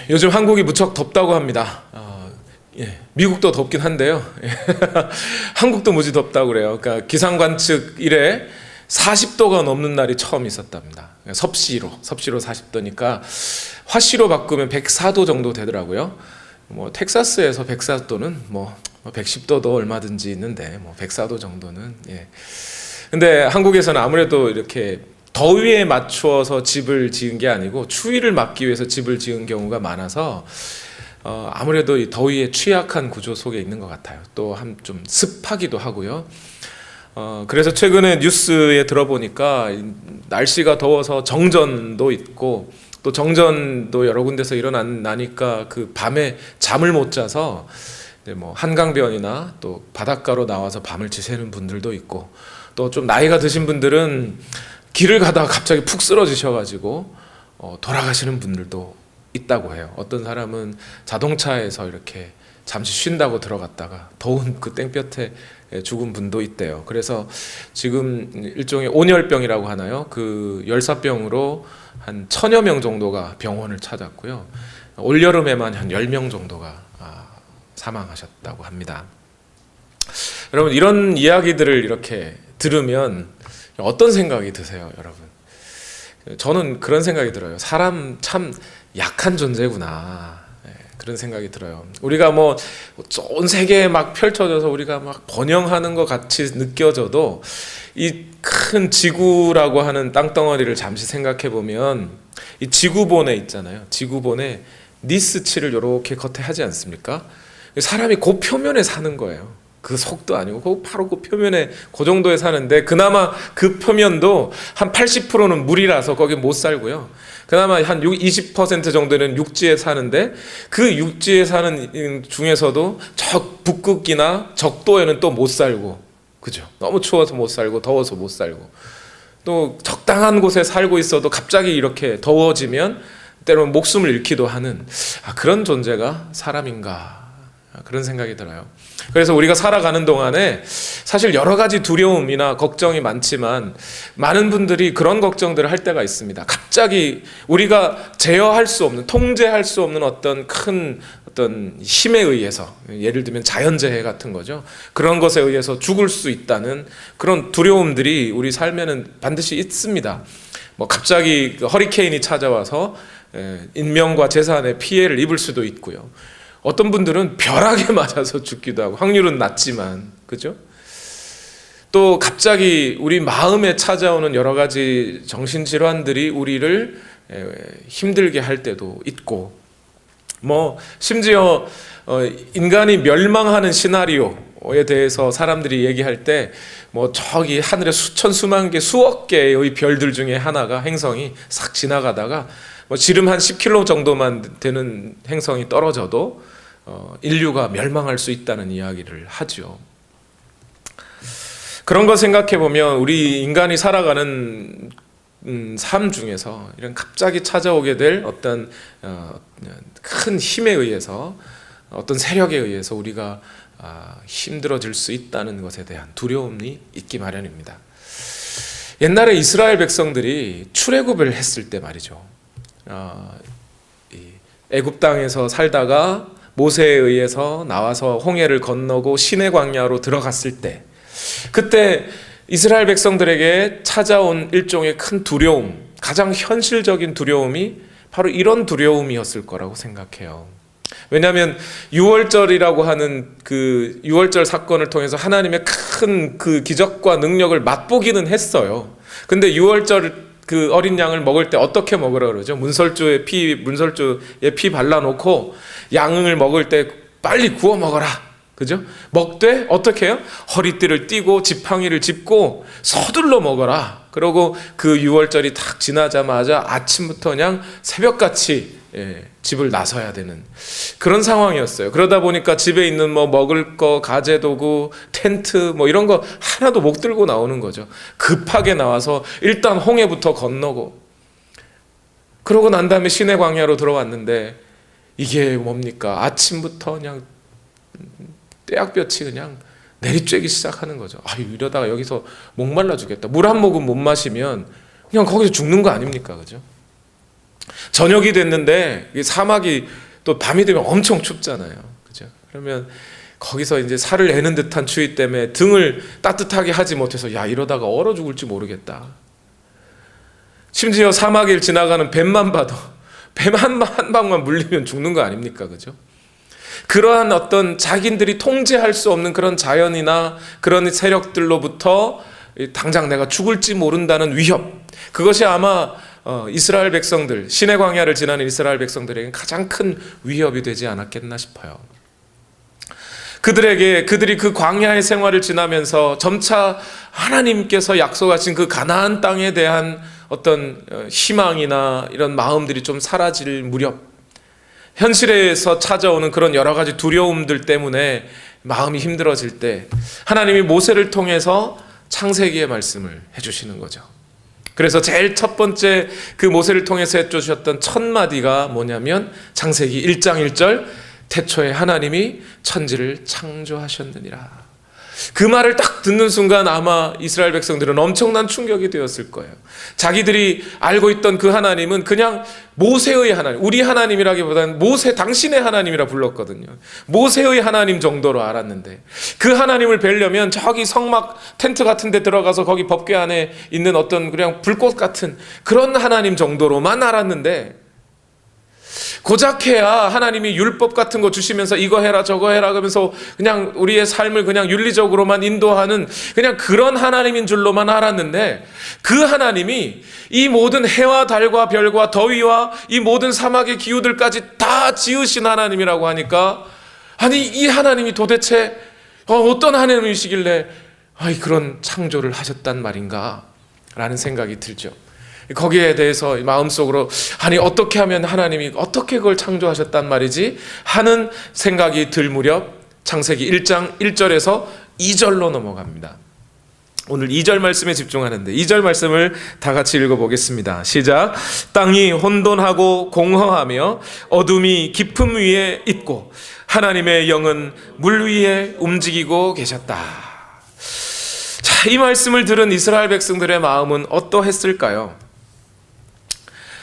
요즘 한국이 무척 덥다고 합니다. 미국도 덥긴 한데요. 한국도 무지 덥다고 그래요. 그러니까 기상 관측 이래 40도가 넘는 날이 처음 있었답니다. 섭씨로 40도니까 화씨로 바꾸면 104도 정도 되더라고요. 뭐 텍사스에서 104도는 뭐 110도도 얼마든지 있는데 뭐 104도 정도는 근데 한국에서는 아무래도 이렇게 더위에 맞추어서 집을 지은 게 아니고 추위를 막기 위해서 집을 지은 경우가 많아서 아무래도 이 더위에 취약한 구조 속에 있는 것 같아요. 또 좀 습하기도 하고요. 그래서 최근에 뉴스에 들어보니까 날씨가 더워서 정전도 있고 또 정전도 여러 군데서 일어나니까 그 밤에 잠을 못 자서 뭐 한강변이나 또 바닷가로 나와서 밤을 지새는 분들도 있고 또 좀 나이가 드신 분들은 길을 가다가 갑자기 푹 쓰러지셔가지고 돌아가시는 분들도 있다고 해요. 어떤 사람은 자동차에서 이렇게 잠시 쉰다고 들어갔다가 더운 그 땡볕에 죽은 분도 있대요. 그래서 지금 일종의 온열병이라고 하나요? 그 열사병으로 한 1000여 명 정도가 병원을 찾았고요. 올여름에만 한 10명 정도가 사망하셨다고 합니다. 여러분, 이런 이야기들을 이렇게 들으면 어떤 생각이 드세요, 여러분? 저는 그런 생각이 들어요. 사람 참 약한 존재구나. 그런 생각이 들어요. 우리가 뭐 온 세계에 막 펼쳐져서 우리가 막 번영하는 것 같이 느껴져도 이 큰 지구라고 하는 땅덩어리를 잠시 생각해 보면 이 지구본에 있잖아요. 지구본에 니스치를 이렇게 겉에 하지 않습니까? 사람이 그 표면에 사는 거예요. 그 속도 아니고 바로 그 표면에 그 정도에 사는데 그나마 그 표면도 한 80%는 물이라서 거기 못 살고요. 그나마 한 20% 정도는 육지에 사는데 그 육지에 사는 중에서도 저 북극이나 적도에는 또 못 살고, 그죠? 너무 추워서 못 살고 더워서 못 살고 또 적당한 곳에 살고 있어도 갑자기 이렇게 더워지면 때로는 목숨을 잃기도 하는 그런 존재가 사람인가, 그런 생각이 들어요. 그래서 우리가 살아가는 동안에 사실 여러 가지 두려움이나 걱정이 많지만 많은 분들이 그런 걱정들을 할 때가 있습니다. 갑자기 우리가 제어할 수 없는, 통제할 수 없는 어떤 힘에 의해서, 예를 들면 자연재해 같은 거죠. 그런 것에 의해서 죽을 수 있다는 그런 두려움들이 우리 삶에는 반드시 있습니다. 뭐 갑자기 허리케인이 찾아와서 인명과 재산에 피해를 입을 수도 있고요. 어떤 분들은 벼락에 맞아서 죽기도 하고, 확률은 낮지만, 그죠? 또 갑자기 우리 마음에 찾아오는 여러 가지 정신질환들이 우리를 힘들게 할 때도 있고, 뭐 심지어 인간이 멸망하는 시나리오에 대해서 사람들이 얘기할 때 뭐 저기 하늘에 수천 수만 개, 수억 개의 별들 중에 하나가, 행성이 싹 지나가다가 뭐 지름 한 10km 정도만 되는 행성이 떨어져도 인류가 멸망할 수 있다는 이야기를 하죠. 그런 거 생각해 보면 우리 인간이 살아가는 삶 중에서 이런 갑자기 찾아오게 될 어떤 큰 힘에 의해서, 어떤 세력에 의해서 우리가 힘들어질 수 있다는 것에 대한 두려움이 있기 마련입니다. 옛날에 이스라엘 백성들이 출애굽을 했을 때 말이죠. 애굽 땅에서 살다가 모세에 의해서 나와서 홍해를 건너고 시내 광야로 들어갔을 때, 그때 이스라엘 백성들에게 찾아온 일종의 큰 두려움, 가장 현실적인 두려움이 바로 이런 두려움이었을 거라고 생각해요. 왜냐하면 유월절이라고 하는 그 유월절 사건을 통해서 하나님의 큰 그 기적과 능력을 맛보기는 했어요. 근데 유월절 그 어린 양을 먹을 때 어떻게 먹으라 그러죠? 문설주에 피 발라놓고 양을 먹을 때 빨리 구워 먹어라, 그죠? 먹되 어떻게 해요? 허리띠를 띠고 지팡이를 짚고 서둘러 먹어라. 그러고 그 유월절이 딱 지나자마자 아침부터 그냥 새벽같이 집을 나서야 되는 그런 상황이었어요. 그러다 보니까 집에 있는 뭐 먹을 거, 가재도구, 텐트 뭐 이런 거 하나도 못 들고 나오는 거죠. 급하게 나와서 일단 홍해부터 건너고, 그러고 난 다음에 시내 광야로 들어왔는데 이게 뭡니까? 아침부터 그냥 떼약볕이 그냥 내리쬐기 시작하는 거죠. 이러다가 여기서 목말라 죽겠다. 물 한 모금 못 마시면 그냥 거기서 죽는 거 아닙니까? 그죠? 저녁이 됐는데 이 사막이 또 밤이 되면 엄청 춥잖아요. 그죠? 그러면 거기서 이제 살을 애는 듯한 추위 때문에 등을 따뜻하게 하지 못해서 야, 이러다가 얼어 죽을지 모르겠다. 심지어 사막을 지나가는 뱀만 봐도 뱀 한 방만 물리면 죽는 거 아닙니까? 그죠? 그러한 어떤 자기들이 통제할 수 없는 그런 자연이나 그런 세력들로부터 당장 내가 죽을지 모른다는 위협, 그것이 아마 이스라엘 백성들, 시내 광야를 지나는 이스라엘 백성들에게 가장 큰 위협이 되지 않았겠나 싶어요. 그들이 그 광야의 생활을 지나면서 점차 하나님께서 약속하신 그 가나안 땅에 대한 어떤 희망이나 이런 마음들이 좀 사라질 무렵, 현실에서 찾아오는 그런 여러 가지 두려움들 때문에 마음이 힘들어질 때 하나님이 모세를 통해서 창세기의 말씀을 해주시는 거죠. 그래서 제일 첫 번째 그 모세를 통해서 해주셨던 첫 마디가 뭐냐면 창세기 1장 1절, 태초에 하나님이 천지를 창조하셨느니라. 그 말을 딱 듣는 순간 아마 이스라엘 백성들은 엄청난 충격이 되었을 거예요. 자기들이 알고 있던 그 하나님은 그냥 모세의 하나님, 우리 하나님이라기보다는 모세 당신의 하나님이라 불렀거든요. 모세의 하나님 정도로 알았는데 그 하나님을 뵈려면 저기 성막 텐트 같은 데 들어가서 거기 법궤 안에 있는 어떤 그냥 불꽃 같은 그런 하나님 정도로만 알았는데, 고작해야 하나님이 율법 같은 거 주시면서 이거 해라 저거 해라 그러면서 그냥 우리의 삶을 그냥 윤리적으로만 인도하는 그냥 그런 하나님인 줄로만 알았는데, 그 하나님이 이 모든 해와 달과 별과 더위와 이 모든 사막의 기후들까지 다 지으신 하나님이라고 하니까, 아니 이 하나님이 도대체 어떤 하나님이시길래 그런 창조를 하셨단 말인가 라는 생각이 들죠. 거기에 대해서 마음속으로 아니 어떻게 하면 하나님이 어떻게 그걸 창조하셨단 말이지 하는 생각이 들 무렵 창세기 1장 1절에서 2절로 넘어갑니다. 오늘 2절 말씀에 집중하는데 2절 말씀을 다 같이 읽어보겠습니다. 시작. 땅이 혼돈하고 공허하며 어둠이 깊음 위에 있고 하나님의 영은 물 위에 움직이고 계셨다. 자, 이 말씀을 들은 이스라엘 백성들의 마음은 어떠했을까요?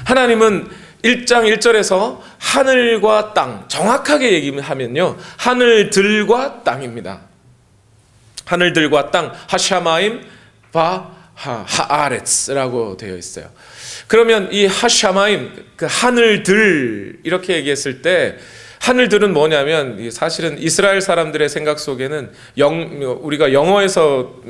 하나님은 1장 1절에서 하늘과 땅, 정확하게 얘기하면요 하늘들과 땅입니다. 하늘들과 땅, 하샤마임 바 하아레츠라고 되어 있어요. 그러면 이 하샤마임, 그 하늘들 이렇게 얘기했을 때 하늘들은 뭐냐면 사실은 이스라엘 사람들의 생각 속에는 우리가 영어에서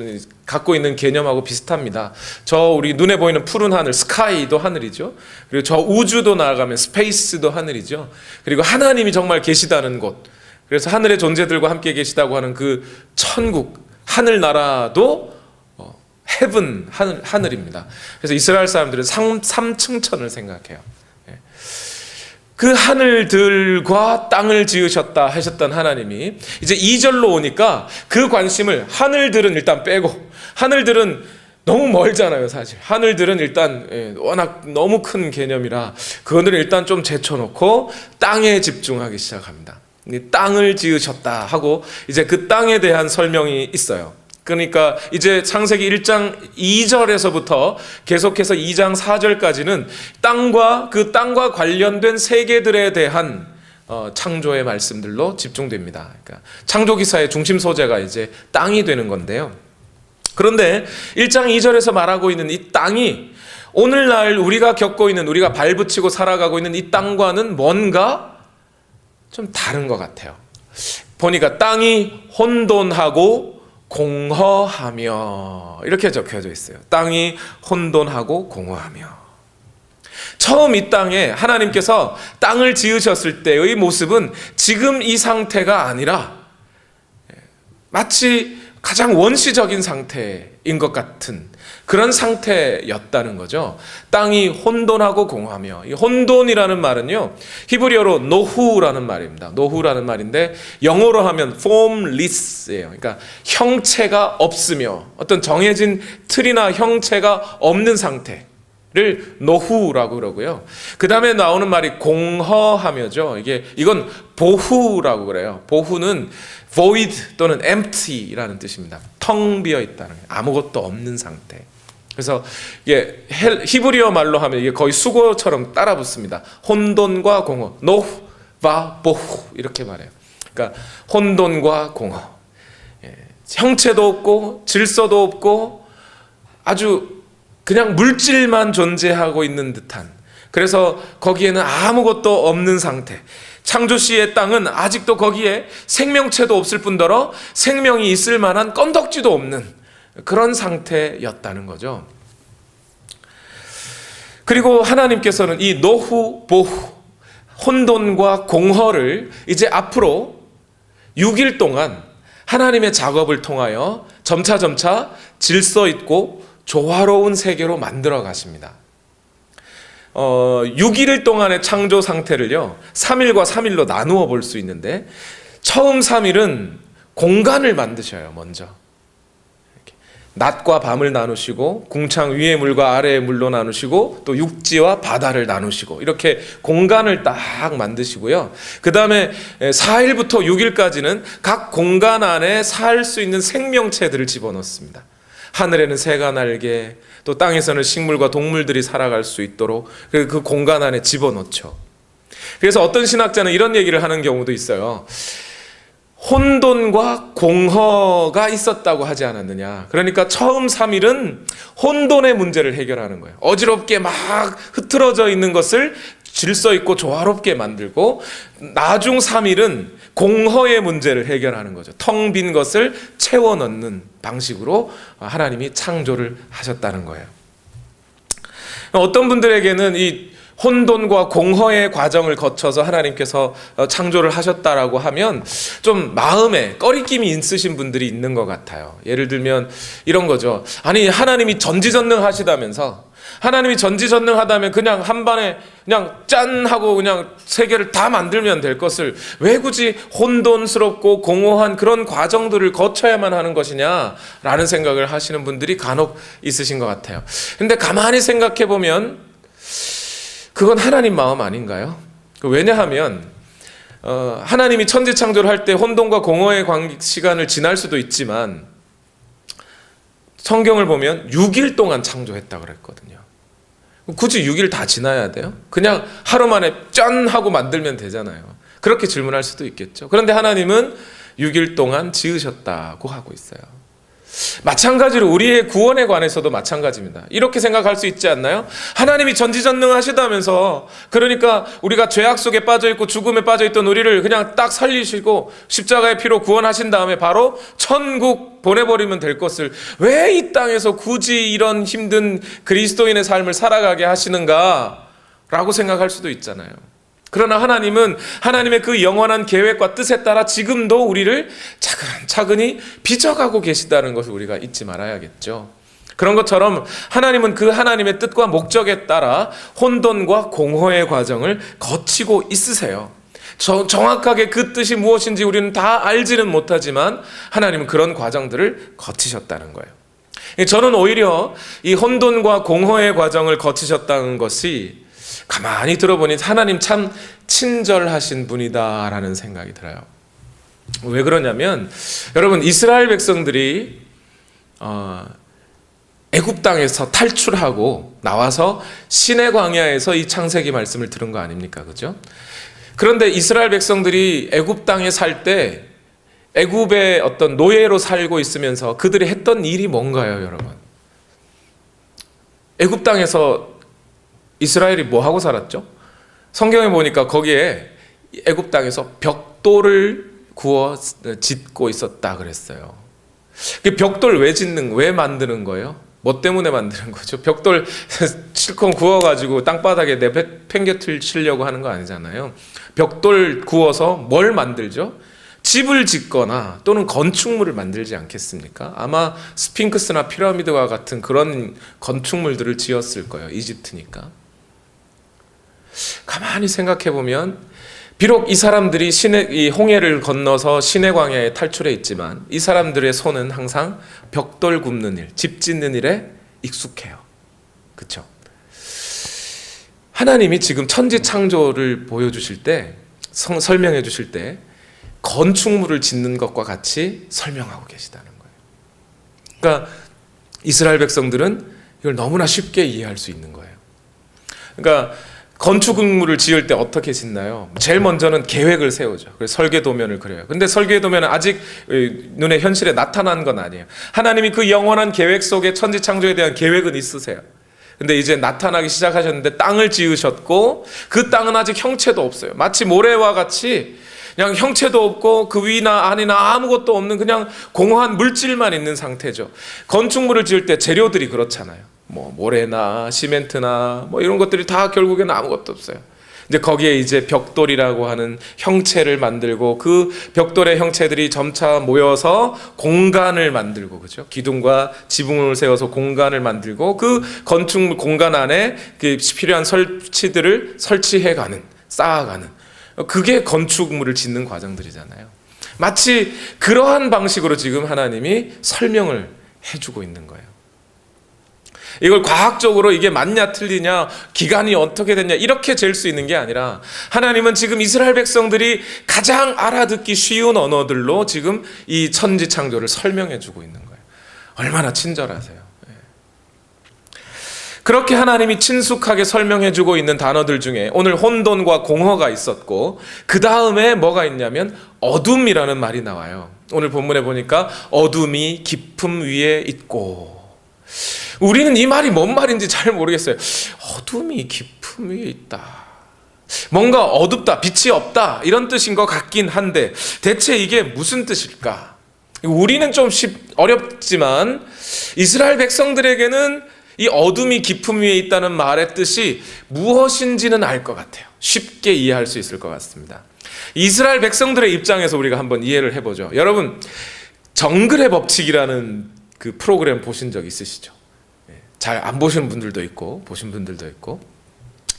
갖고 있는 개념하고 비슷합니다. 저 우리 눈에 보이는 푸른 하늘, 스카이도 하늘이죠. 그리고 저 우주도 나아가면 스페이스도 하늘이죠. 그리고 하나님이 정말 계시다는 곳, 그래서 하늘의 존재들과 함께 계시다고 하는 그 천국, 하늘나라도 헤븐, 하늘입니다. 그래서 이스라엘 사람들은 삼층천을 생각해요. 그 하늘들과 땅을 지으셨다 하셨던 하나님이 이제 2절로 오니까 그 관심을, 하늘들은 일단 빼고, 하늘들은 너무 멀잖아요 사실. 하늘들은 일단 워낙 너무 큰 개념이라 그거는 일단 좀 제쳐놓고 땅에 집중하기 시작합니다. 땅을 지으셨다 하고 이제 그 땅에 대한 설명이 있어요. 그러니까 이제 창세기 1장 2절에서부터 계속해서 2장 4절까지는 그 땅과 관련된 세계들에 대한 창조의 말씀들로 집중됩니다. 그러니까 창조 기사의 중심 소재가 이제 땅이 되는 건데요. 그런데 1장 2절에서 말하고 있는 이 땅이 오늘날 우리가 겪고 있는, 우리가 발붙이고 살아가고 있는 이 땅과는 뭔가 좀 다른 것 같아요. 보니까 땅이 혼돈하고 공허하며 이렇게 적혀져 있어요. 땅이 혼돈하고 공허하며. 처음 이 땅에 하나님께서 땅을 지으셨을 때의 모습은 지금 이 상태가 아니라 마치 가장 원시적인 상태인 것 같은 그런 상태였다는 거죠. 땅이 혼돈하고 공허하며, 이 혼돈이라는 말은요 히브리어로 노후라는 말입니다. 노후라는 말인데 영어로 하면 formless예요. 그러니까 형체가 없으며, 어떤 정해진 틀이나 형체가 없는 상태를 노후라고 그러고요. 그 다음에 나오는 말이 공허하며죠. 이건 보후라고 그래요. 보후는 void 또는 empty라는 뜻입니다. 텅 비어 있다는, 아무것도 없는 상태. 그래서 이게 히브리어 말로 하면 이게 거의 수고처럼 따라 붙습니다. 혼돈과 공허, 노후, 바, 보후 이렇게 말해요. 그러니까 혼돈과 공허, 형체도 없고 질서도 없고 아주 그냥 물질만 존재하고 있는 듯한, 그래서 거기에는 아무것도 없는 상태. 창조 시의 땅은 아직도 거기에 생명체도 없을 뿐더러 생명이 있을 만한 건덕지도 없는 그런 상태였다는 거죠. 그리고 하나님께서는 이 노후, 보후, 혼돈과 공허를 이제 앞으로 6일 동안 하나님의 작업을 통하여 점차점차 질서 있고 조화로운 세계로 만들어 가십니다. 6일 동안의 창조 상태를요 3일과 3일로 나누어 볼 수 있는데, 처음 3일은 공간을 만드셔요. 먼저 낮과 밤을 나누시고 궁창 위의 물과 아래의 물로 나누시고 또 육지와 바다를 나누시고 이렇게 공간을 딱 만드시고요. 그 다음에 4일부터 6일까지는 각 공간 안에 살 수 있는 생명체들을 집어넣습니다. 하늘에는 새가 날게, 또 땅에서는 식물과 동물들이 살아갈 수 있도록 그 공간 안에 집어넣죠. 그래서 어떤 신학자는 이런 얘기를 하는 경우도 있어요. 혼돈과 공허가 있었다고 하지 않았느냐. 그러니까 처음 3일은 혼돈의 문제를 해결하는 거예요. 어지럽게 막 흐트러져 있는 것을 질서 있고 조화롭게 만들고, 나중 3일은 공허의 문제를 해결하는 거죠. 텅 빈 것을 채워 넣는 방식으로 하나님이 창조를 하셨다는 거예요. 어떤 분들에게는 이 혼돈과 공허의 과정을 거쳐서 하나님께서 창조를 하셨다라고 하면 좀 마음에 꺼리낌이 있으신 분들이 있는 것 같아요. 예를 들면 이런 거죠. 아니, 하나님이 전지전능하시다면서, 하나님이 전지전능하다면 그냥 한 번에 그냥 짠 하고 그냥 세계를 다 만들면 될 것을 왜 굳이 혼돈스럽고 공허한 그런 과정들을 거쳐야만 하는 것이냐라는 생각을 하시는 분들이 간혹 있으신 것 같아요. 근데 가만히 생각해 보면 그건 하나님 마음 아닌가요? 왜냐하면 하나님이 천지 창조를 할 때 혼돈과 공허의 시간을 지날 수도 있지만 성경을 보면 6일 동안 창조했다고 그랬거든요. 굳이 6일 다 지나야 돼요? 그냥 하루 만에 짠 하고 만들면 되잖아요. 그렇게 질문할 수도 있겠죠. 그런데 하나님은 6일 동안 지으셨다고 하고 있어요. 마찬가지로 우리의 구원에 관해서도 마찬가지입니다. 이렇게 생각할 수 있지 않나요? 하나님이 전지전능하시다면서, 그러니까 우리가 죄악 속에 빠져있고 죽음에 빠져있던 우리를 그냥 딱 살리시고 십자가의 피로 구원하신 다음에 바로 천국 보내버리면 될 것을 왜 이 땅에서 굳이 이런 힘든 그리스도인의 삶을 살아가게 하시는가 라고 생각할 수도 있잖아요. 그러나 하나님은 하나님의 그 영원한 계획과 뜻에 따라 지금도 우리를 차근차근히 빚어가고 계시다는 것을 우리가 잊지 말아야겠죠. 그런 것처럼 하나님은 그 하나님의 뜻과 목적에 따라 혼돈과 공허의 과정을 거치고 있으세요. 정확하게 그 뜻이 무엇인지 우리는 다 알지는 못하지만 하나님은 그런 과정들을 거치셨다는 거예요. 저는 오히려 이 혼돈과 공허의 과정을 거치셨다는 것이 가만히 들어보니 하나님 참 친절하신 분이다라는 생각이 들어요. 왜 그러냐면, 여러분, 이스라엘 백성들이 애굽 땅에서 탈출하고 나와서 시내 광야에서 이 창세기 말씀을 들은 거 아닙니까? 그죠? 그런데 이스라엘 백성들이 애굽 땅에 살 때 애굽의 어떤 노예로 살고 있으면서 그들이 했던 일이 뭔가요, 여러분? 애굽 땅에서 이스라엘이 뭐 하고 살았죠? 성경에 보니까 거기에 애굽 땅에서 벽돌을 구워 짓고 있었다 그랬어요. 그 벽돌 왜 만드는 거예요? 뭐 때문에 만드는 거죠? 벽돌 실컷 구워가지고 땅바닥에 내팽개치려고 하는 거 아니잖아요. 벽돌 구워서 뭘 만들죠? 집을 짓거나 또는 건축물을 만들지 않겠습니까? 아마 스핑크스나 피라미드와 같은 그런 건축물들을 지었을 거예요. 이집트니까. 가만히 생각해 보면 비록 이 사람들이 이 홍해를 건너서 시내 광야에 탈출해 있지만 이 사람들의 손은 항상 벽돌 굽는 일, 집 짓는 일에 익숙해요. 그렇죠? 하나님이 지금 천지 창조를 보여주실 때, 설명해 주실 때 건축물을 짓는 것과 같이 설명하고 계시다는 거예요. 그러니까 이스라엘 백성들은 이걸 너무나 쉽게 이해할 수 있는 거예요. 그러니까 건축물을 지을 때 어떻게 짓나요? 제일 먼저는 계획을 세우죠. 그래서 설계도면을 그려요. 근데 설계도면은 아직 눈에 현실에 나타난 건 아니에요. 하나님이 그 영원한 계획 속에 천지창조에 대한 계획은 있으세요. 근데 이제 나타나기 시작하셨는데 땅을 지으셨고 그 땅은 아직 형체도 없어요. 마치 모래와 같이 그냥 형체도 없고 그 위나 아래나 아무것도 없는 그냥 공허한 물질만 있는 상태죠. 건축물을 지을 때 재료들이 그렇잖아요. 뭐 모래나 시멘트나 뭐 이런 것들이 다 결국에는 아무것도 없어요. 이제 거기에 이제 벽돌이라고 하는 형체를 만들고 그 벽돌의 형체들이 점차 모여서 공간을 만들고, 그죠? 기둥과 지붕을 세워서 공간을 만들고 그 건축물 공간 안에 그 필요한 설치들을 설치해가는, 쌓아가는, 그게 건축물을 짓는 과정들이잖아요. 마치 그러한 방식으로 지금 하나님이 설명을 해주고 있는 거예요. 이걸 과학적으로 이게 맞냐 틀리냐, 기간이 어떻게 됐냐 이렇게 잴 수 있는 게 아니라 하나님은 지금 이스라엘 백성들이 가장 알아듣기 쉬운 언어들로 지금 이 천지창조를 설명해 주고 있는 거예요. 얼마나 친절하세요. 그렇게 하나님이 친숙하게 설명해 주고 있는 단어들 중에 오늘 혼돈과 공허가 있었고, 그 다음에 뭐가 있냐면 어둠이라는 말이 나와요. 오늘 본문에 보니까 어둠이 깊음 위에 있고, 우리는 이 말이 뭔 말인지 잘 모르겠어요. 어둠이 깊음 위에 있다, 뭔가 어둡다, 빛이 없다 이런 뜻인 것 같긴 한데 대체 이게 무슨 뜻일까? 우리는 좀 어렵지만 이스라엘 백성들에게는 이 어둠이 깊음 위에 있다는 말의 뜻이 무엇인지는 알 것 같아요. 쉽게 이해할 수 있을 것 같습니다. 이스라엘 백성들의 입장에서 우리가 한번 이해를 해보죠. 여러분, 정글의 법칙이라는 그 프로그램 보신 적 있으시죠? 잘 안 보시는 분들도 있고 보신 분들도 있고.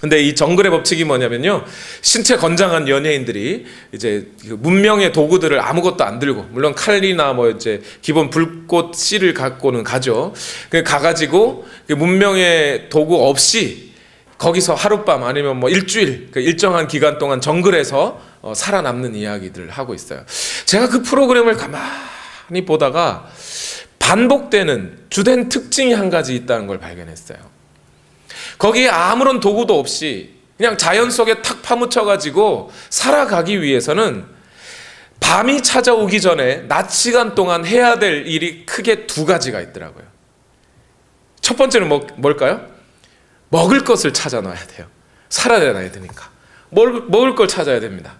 근데 이 정글의 법칙이 뭐냐면요, 신체 건장한 연예인들이 이제 문명의 도구들을 아무것도 안 들고, 물론 칼이나 뭐 이제 기본 불꽃 씨를 갖고는 가죠. 가가지고 문명의 도구 없이 거기서 하룻밤 아니면 뭐 일주일, 일정한 기간 동안 정글에서 살아남는 이야기들을 하고 있어요. 제가 그 프로그램을 가만히 보다가 반복되는 주된 특징이 한 가지 있다는 걸 발견했어요. 거기에 아무런 도구도 없이 그냥 자연 속에 탁 파묻혀가지고 살아가기 위해서는 밤이 찾아오기 전에 낮 시간 동안 해야 될 일이 크게 두 가지가 있더라고요. 첫 번째는 뭘까요? 먹을 것을 찾아놔야 돼요. 살아야 되니까 먹을 걸 찾아야 됩니다.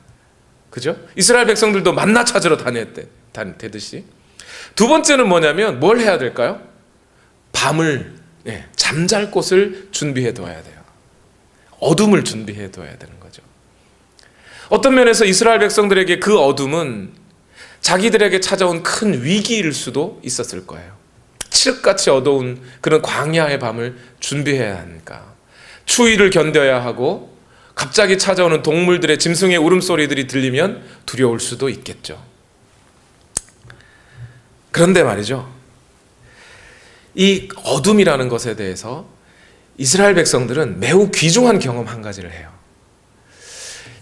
그죠? 이스라엘 백성들도 만나 찾으러 다녔듯이. 두 번째는 뭐냐면 뭘 해야 될까요? 밤을, 잠잘 곳을 준비해 둬야 돼요. 어둠을 준비해 둬야 되는 거죠. 어떤 면에서 이스라엘 백성들에게 그 어둠은 자기들에게 찾아온 큰 위기일 수도 있었을 거예요. 칠흑같이 어두운 그런 광야의 밤을 준비해야 하니까 추위를 견뎌야 하고, 갑자기 찾아오는 동물들의 짐승의 울음소리들이 들리면 두려울 수도 있겠죠. 그런데 말이죠, 이 어둠이라는 것에 대해서 이스라엘 백성들은 매우 귀중한 경험 한 가지를 해요.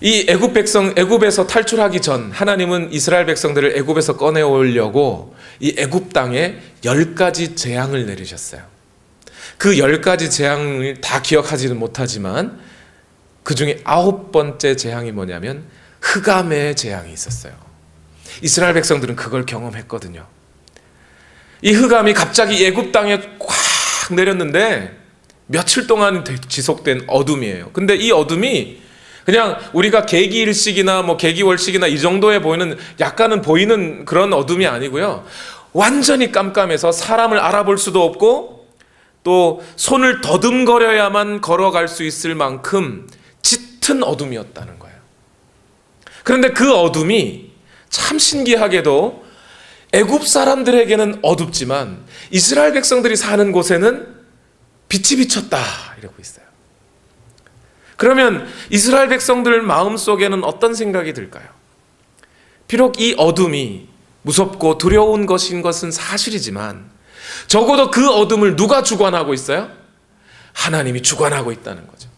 이 애굽에서 탈출하기 전 하나님은 이스라엘 백성들을 애굽에서 꺼내오려고 이 애굽 땅에 10가지 재앙을 내리셨어요. 그 10가지 재앙을 다 기억하지는 못하지만 그 중에 9번째 재앙이 뭐냐면 흑암의 재앙이 있었어요. 이스라엘 백성들은 그걸 경험했거든요. 이 흑암이 갑자기 애굽 땅에 꽉 내렸는데 며칠 동안 지속된 어둠이에요. 근데 이 어둠이 그냥 우리가 개기일식이나 뭐 개기월식이나 이 정도에 보이는, 약간은 보이는 그런 어둠이 아니고요, 완전히 깜깜해서 사람을 알아볼 수도 없고 또 손을 더듬거려야만 걸어갈 수 있을 만큼 짙은 어둠이었다는 거예요. 그런데 그 어둠이 참 신기하게도 애굽 사람들에게는 어둡지만 이스라엘 백성들이 사는 곳에는 빛이 비쳤다 이러고 있어요. 그러면 이스라엘 백성들 마음속에는 어떤 생각이 들까요? 비록 이 어둠이 무섭고 두려운 것인 것은 사실이지만 적어도 그 어둠을 누가 주관하고 있어요? 하나님이 주관하고 있다는 거죠.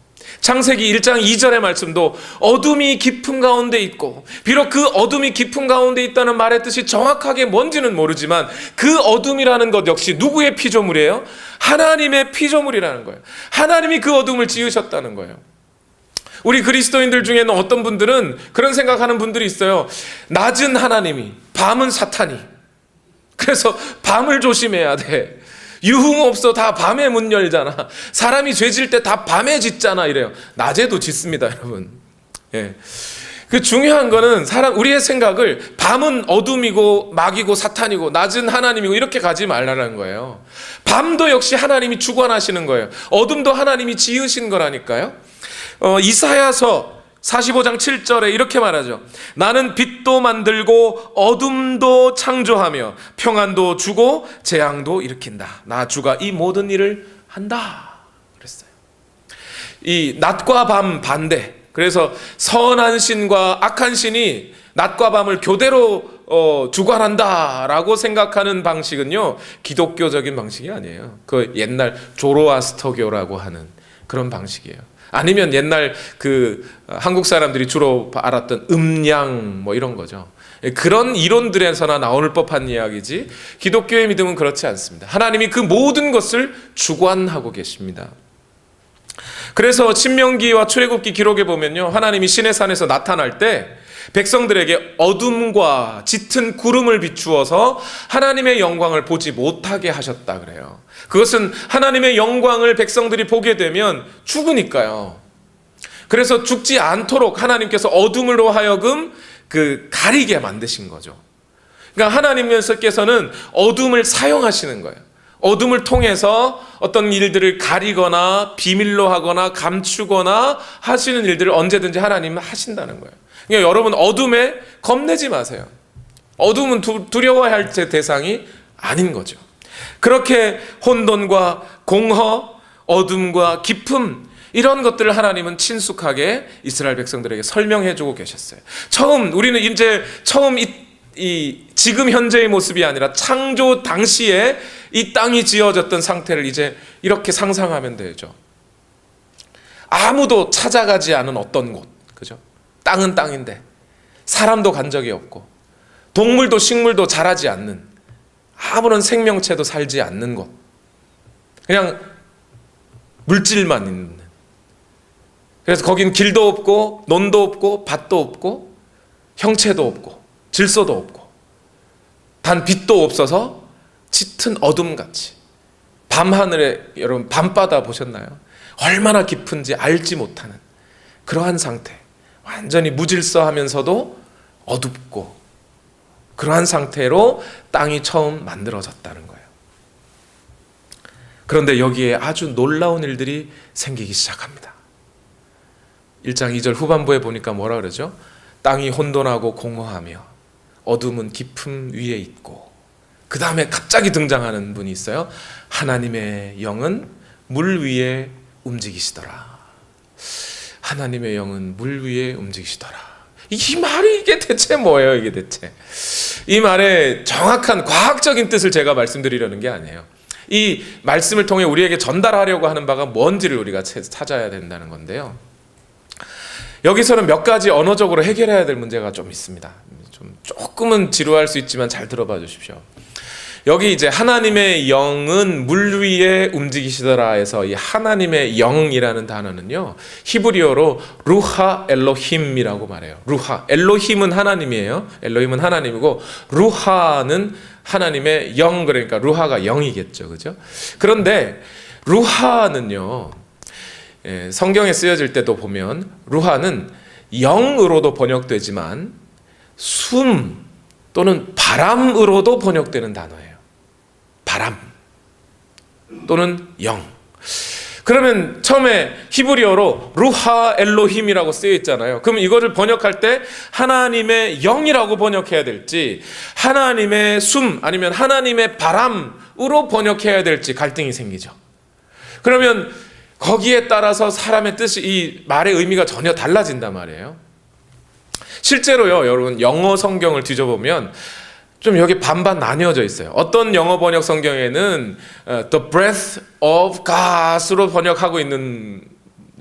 창세기 1장 2절의 말씀도 어둠이 깊음 가운데 있고, 비록 그 어둠이 깊음 가운데 있다는 말의 뜻이 정확하게 뭔지는 모르지만 그 어둠이라는 것 역시 누구의 피조물이에요? 하나님의 피조물이라는 거예요. 하나님이 그 어둠을 지으셨다는 거예요. 우리 그리스도인들 중에는 어떤 분들은 그런 생각하는 분들이 있어요. 낮은 하나님이, 밤은 사탄이. 그래서 밤을 조심해야 돼. 유흥업소 다 밤에 문 열잖아. 사람이 죄질 때 다 밤에 짓잖아. 이래요. 낮에도 짓습니다, 여러분. 예. 그 중요한 거는 우리의 생각을 밤은 어둠이고 마귀고 사탄이고 낮은 하나님이고 이렇게 가지 말라는 거예요. 밤도 역시 하나님이 주관하시는 거예요. 어둠도 하나님이 지으신 거라니까요. 이사야서 45장 7절에 이렇게 말하죠. 나는 빛도 만들고 어둠도 창조하며 평안도 주고 재앙도 일으킨다. 나 주가 이 모든 일을 한다. 그랬어요. 이 낮과 밤 반대. 그래서 선한 신과 악한 신이 낮과 밤을 교대로 주관한다라고 생각하는 방식은요, 기독교적인 방식이 아니에요. 그 옛날 조로아스터교라고 하는 그런 방식이에요. 아니면 옛날 그 한국 사람들이 주로 알았던 음양 뭐 이런 거죠. 그런 이론들에서나 나올 법한 이야기지 기독교의 믿음은 그렇지 않습니다. 하나님이 그 모든 것을 주관하고 계십니다. 그래서 신명기와 출애굽기 기록에 보면요, 하나님이 시내산에서 나타날 때 백성들에게 어둠과 짙은 구름을 비추어서 하나님의 영광을 보지 못하게 하셨다 그래요. 그것은 하나님의 영광을 백성들이 보게 되면 죽으니까요. 그래서 죽지 않도록 하나님께서 어둠으로 하여금 가리게 만드신 거죠. 그러니까 하나님께서는 어둠을 사용하시는 거예요. 어둠을 통해서 어떤 일들을 가리거나 비밀로 하거나 감추거나 하시는 일들을 언제든지 하나님은 하신다는 거예요. 그러니까 여러분 어둠에 겁내지 마세요. 어둠은 두려워야 할 대상이 아닌 거죠. 그렇게 혼돈과 공허, 어둠과 깊음 이런 것들을 하나님은 친숙하게 이스라엘 백성들에게 설명해 주고 계셨어요. 우리는 이제 지금 현재의 모습이 아니라 창조 당시에 이 땅이 지어졌던 상태를 이제 이렇게 상상하면 되죠. 아무도 찾아가지 않은 어떤 곳, 그죠? 땅은 땅인데 사람도 간 적이 없고 동물도 식물도 자라지 않는, 아무런 생명체도 살지 않는 곳, 그냥 물질만 있는. 그래서 거긴 길도 없고 논도 없고 밭도 없고 형체도 없고 질서도 없고 단 빛도 없어서 짙은 어둠같이, 밤하늘에 여러분 밤바다 보셨나요? 얼마나 깊은지 알지 못하는 그러한 상태, 완전히 무질서하면서도 어둡고 그러한 상태로 땅이 처음 만들어졌다는 거예요. 그런데 여기에 아주 놀라운 일들이 생기기 시작합니다. 1장 2절 후반부에 보니까 뭐라 그러죠? 땅이 혼돈하고 공허하며 어둠은 깊음 위에 있고, 그 다음에 갑자기 등장하는 분이 있어요. 하나님의 영은 물 위에 움직이시더라. 하나님의 영은 물 위에 움직이시더라. 이 말이 이게 대체 뭐예요? 이게 대체 이 말의 정확한 과학적인 뜻을 제가 말씀드리려는 게 아니에요. 이 말씀을 통해 우리에게 전달하려고 하는 바가 뭔지를 우리가 찾아야 된다는 건데요. 여기서는 몇 가지 언어적으로 해결해야 될 문제가 좀 있습니다. 조금은 지루할 수 있지만 잘 들어봐 주십시오. 여기 이제 하나님의 영은 물 위에 움직이시더라 해서 이 하나님의 영이라는 단어는요, 히브리어로 루하 엘로힘이라고 말해요. 루하, 엘로힘은 하나님이에요. 엘로힘은 하나님이고 루하는 하나님의 영, 그러니까 루하가 영이겠죠, 그죠? 그런데 루하는요, 성경에 쓰여질 때도 보면 루하는 영으로도 번역되지만 숨 또는 바람으로도 번역되는 단어예요. 바람 또는 영. 그러면 처음에 히브리어로 루하 엘로힘이라고 쓰여 있잖아요. 그럼 이거를 번역할 때 하나님의 영이라고 번역해야 될지, 하나님의 숨 아니면 하나님의 바람으로 번역해야 될지 갈등이 생기죠. 그러면 거기에 따라서 사람의 뜻이, 이 말의 의미가 전혀 달라진단 말이에요. 실제로요, 여러분 영어 성경을 뒤져보면 좀 여기 반반 나뉘어져 있어요. 어떤 영어 번역 성경에는 The breath of God으로 번역하고 있는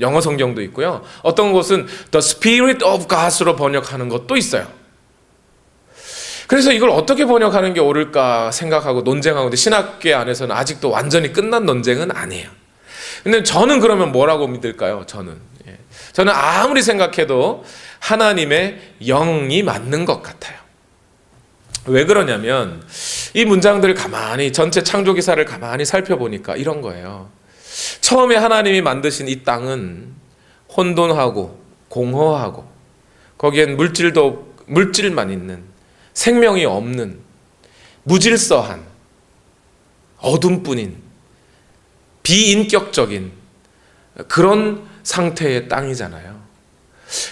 영어 성경도 있고요. 어떤 곳은 The Spirit of God으로 번역하는 것도 있어요. 그래서 이걸 어떻게 번역하는 게 옳을까 생각하고 논쟁하고 있는데 신학계 안에서는 아직도 완전히 끝난 논쟁은 아니에요. 근데 저는 그러면 뭐라고 믿을까요? 저는 아무리 생각해도 하나님의 영이 맞는 것 같아요. 왜 그러냐면 이 문장들을 가만히 전체 창조 기사를 가만히 살펴보니까 이런 거예요. 처음에 하나님이 만드신 이 땅은 혼돈하고 공허하고 거기엔 물질만 있는 생명이 없는 무질서한 어둠뿐인 비인격적인 그런 상태의 땅이잖아요.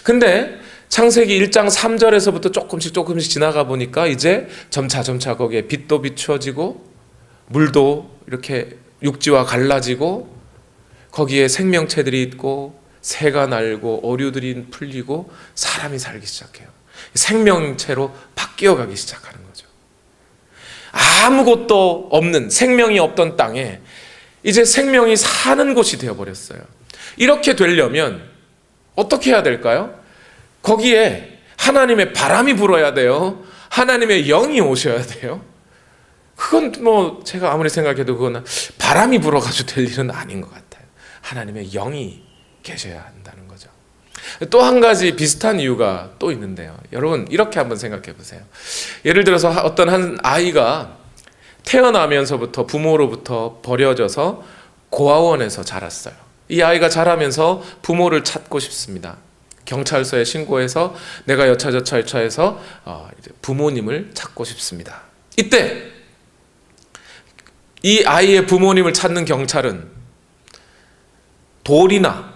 근데 창세기 1장 3절에서부터 조금씩 지나가 보니까 이제 점차 거기에 빛도 비추어지고 물도 이렇게 육지와 갈라지고 거기에 생명체들이 있고 새가 날고 어류들이 풀리고 사람이 살기 시작해요. 생명체로 바뀌어 가기 시작하는 거죠. 아무것도 없는 생명이 없던 땅에 이제 생명이 사는 곳이 되어버렸어요. 이렇게 되려면 어떻게 해야 될까요? 거기에 하나님의 바람이 불어야 돼요. 하나님의 영이 오셔야 돼요. 그건 제가 아무리 생각해도 그건 바람이 불어가지고 될 일은 아닌 것 같아요. 하나님의 영이 계셔야 한다는 거죠. 또 한 가지 비슷한 이유가 또 있는데요. 여러분 이렇게 한번 생각해 보세요. 예를 들어서 어떤 한 아이가 태어나면서부터 부모로부터 버려져서 고아원에서 자랐어요. 이 아이가 자라면서 부모를 찾고 싶습니다. 경찰서에 신고해서 내가 여차저차해서 부모님을 찾고 싶습니다. 이때 이 아이의 부모님을 찾는 경찰은 돌이나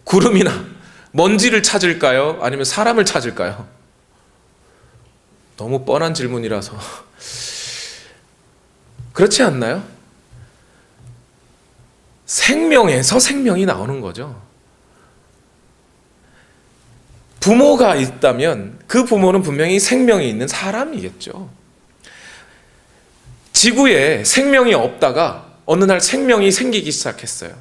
구름이나 먼지를 찾을까요? 아니면 사람을 찾을까요? 너무 뻔한 질문이라서 그렇지 않나요? 생명에서 생명이 나오는 거죠. 부모가 있다면 그 부모는 분명히 생명이 있는 사람이겠죠. 지구에 생명이 없다가 어느 날 생명이 생기기 시작했어요.